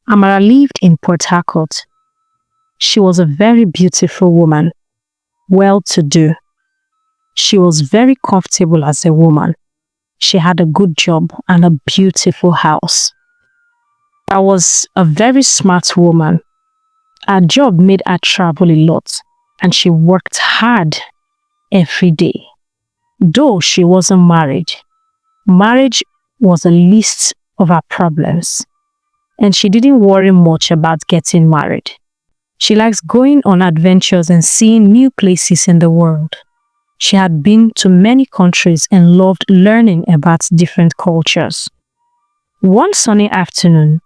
Amara lived in Port Harcourt. She was a very beautiful woman, well-to-do. She was very comfortable as a woman. She had a good job and a beautiful house. I was a very smart woman. Her job made her travel a lot, and she worked hard every day. Though she wasn't married, marriage was the least of her problems, and she didn't worry much about getting married. She likes going on adventures and seeing new places in the world. She had been to many countries and loved learning about different cultures. One sunny afternoon,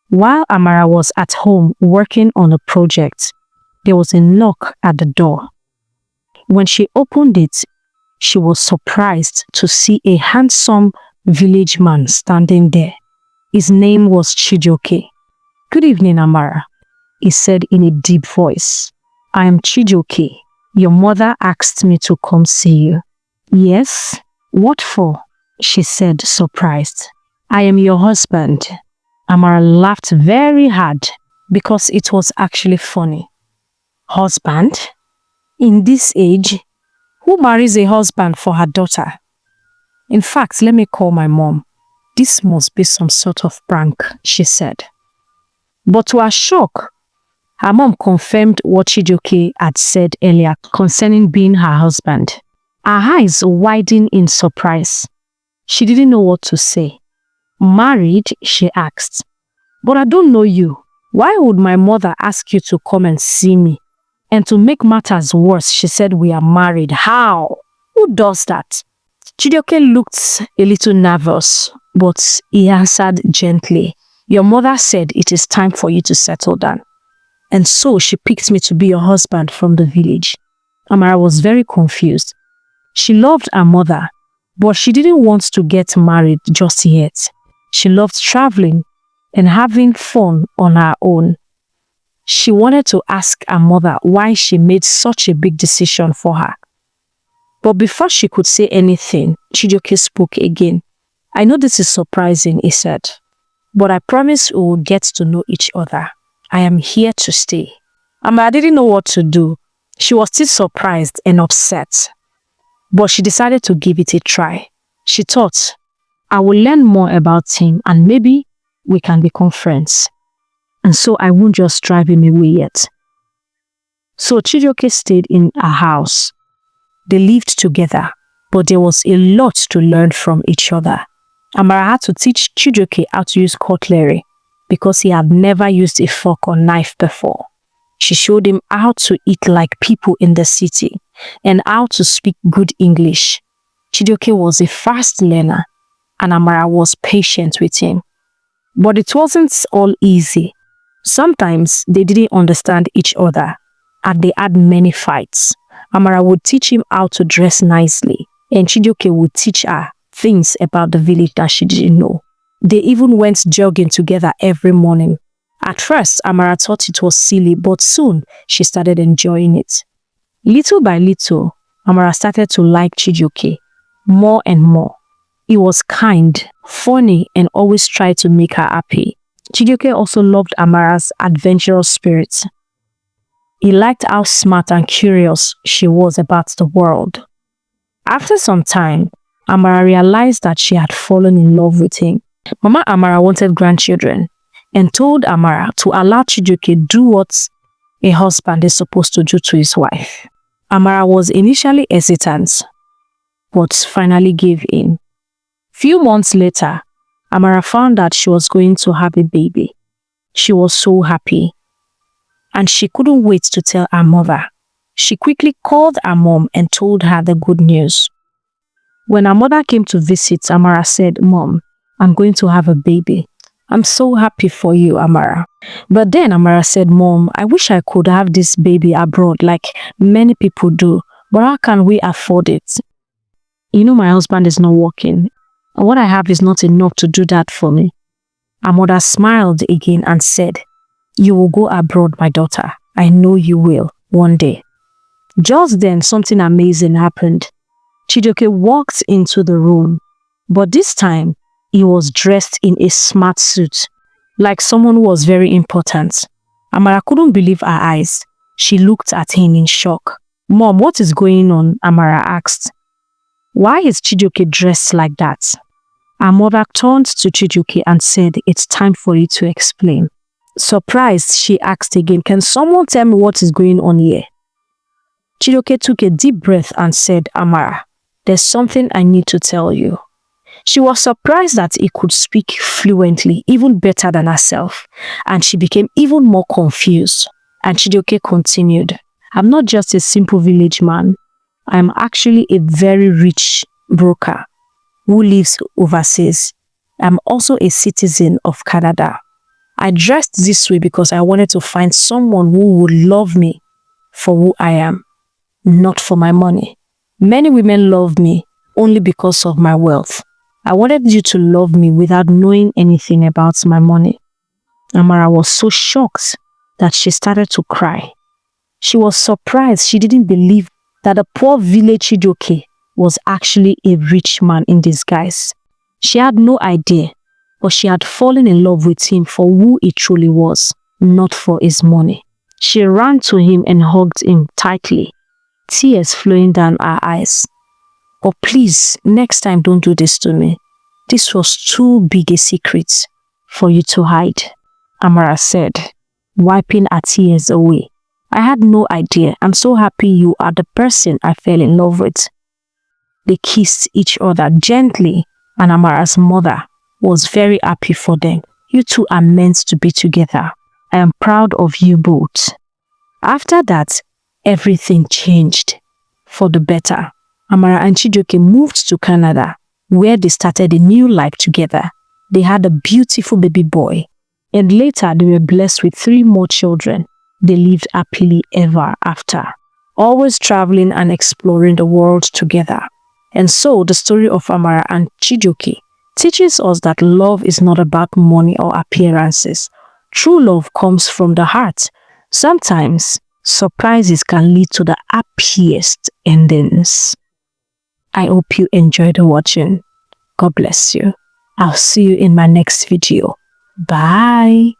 while Amara was at home working on a project, there was a knock at the door. When she opened it, she was surprised to see a handsome village man standing there. His name was Chijioke. "Good evening, Amara," he said in a deep voice. "I am Chijioke. Your mother asked me to come see you." "Yes? What for?" she said, surprised. "I am your husband." Amara laughed very hard because it was actually funny. Husband? In this age, who marries a husband for her daughter? In fact, let me call my mom. This must be some sort of prank, she said. But to her shock, her mom confirmed what Chijioke had said earlier concerning being her husband. Her eyes widened in surprise. She didn't know what to say. "Married?" she asked. "But I don't know you. Why would my mother ask you to come and see me? And to make matters worse, she said we are married. How? Who does that?" Chijioke looked a little nervous, but he answered gently, "Your mother said it is time for you to settle down. And so she picked me to be your husband from the village." Amara was very confused. She loved her mother, but she didn't want to get married just yet. She loved traveling and having fun on her own. She wanted to ask her mother why she made such a big decision for her. But before she could say anything, Chijioke spoke again. "I know this is surprising," he said, "but I promise we will get to know each other. I am here to stay." Amara didn't know what to do. She was still surprised and upset, but she decided to give it a try. She thought, "I will learn more about him and maybe we can become friends. And so I won't just drive him away yet." So Chijioke stayed in her house. They lived together, but there was a lot to learn from each other. Amara had to teach Chijioke how to use cutlery because he had never used a fork or knife before. She showed him how to eat like people in the city and how to speak good English. Chijioke was a fast learner and Amara was patient with him. But it wasn't all easy. Sometimes they didn't understand each other and they had many fights. Amara would teach him how to dress nicely and Chijioke would teach her things about the village that she didn't know. They even went jogging together every morning. At first, Amara thought it was silly, but soon she started enjoying it. Little by little, Amara started to like Chijioke more and more. He was kind, funny, and always tried to make her happy. Chijioke also loved Amara's adventurous spirit. He liked how smart and curious she was about the world. After some time, Amara realized that she had fallen in love with him. Mama Amara wanted grandchildren and told Amara to allow Chijioke do what a husband is supposed to do to his wife. Amara was initially hesitant, but finally gave in. Few months later, Amara found that she was going to have a baby. She was so happy, and she couldn't wait to tell her mother. She quickly called her mom and told her the good news. When her mother came to visit, Amara said, "Mom, I'm going to have a baby. I'm so happy for you, Amara." But then Amara said, "Mom, I wish I could have this baby abroad like many people do, but how can we afford it? You know, my husband is not working, and what I have is not enough to do that for me." Her mother smiled again and said, "You will go abroad, my daughter. I know you will, one day." Just then, something amazing happened. Chijioke walked into the room, but this time, he was dressed in a smart suit like someone who was very important. Amara couldn't believe her eyes. She looked at him in shock. "Mom, what is going on?" Amara asked. "Why is Chijioke dressed like that?" Her mother turned to Chijioke and said, "It's time for you to explain." Surprised, she asked again, "Can someone tell me what is going on here?" Chijioke took a deep breath and said, "Amara, there's something I need to tell you." She was surprised that he could speak fluently, even better than herself, and she became even more confused. And Chijioke continued, "I'm not just a simple village man. I'm actually a very rich broker who lives overseas. I'm also a citizen of Canada. I dressed this way because I wanted to find someone who would love me for who I am, not for my money. Many women love me only because of my wealth. I wanted you to love me without knowing anything about my money." Amara was so shocked that she started to cry. She was surprised. She didn't believe that the poor village Chijioke was actually a rich man in disguise. She had no idea, but she had fallen in love with him for who he truly was, not for his money. She ran to him and hugged him tightly, tears flowing down her eyes. "Oh, please, next time don't do this to me. This was too big a secret for you to hide," Amara said, wiping her tears away. "I had no idea. I'm so happy you are the person I fell in love with." They kissed each other gently, and Amara's mother was very happy for them. "You two are meant to be together. I am proud of you both." After that, everything changed for the better. Amara and Chijioke moved to Canada, where they started a new life together. They had a beautiful baby boy, and later they were blessed with 3 more children. They lived happily ever after, always traveling and exploring the world together. And so the story of Amara and Chijioke teaches us that love is not about money or appearances. True love comes from the heart. Sometimes surprises can lead to the happiest endings. I hope you enjoyed watching. God bless you. I'll see you in my next video. Bye.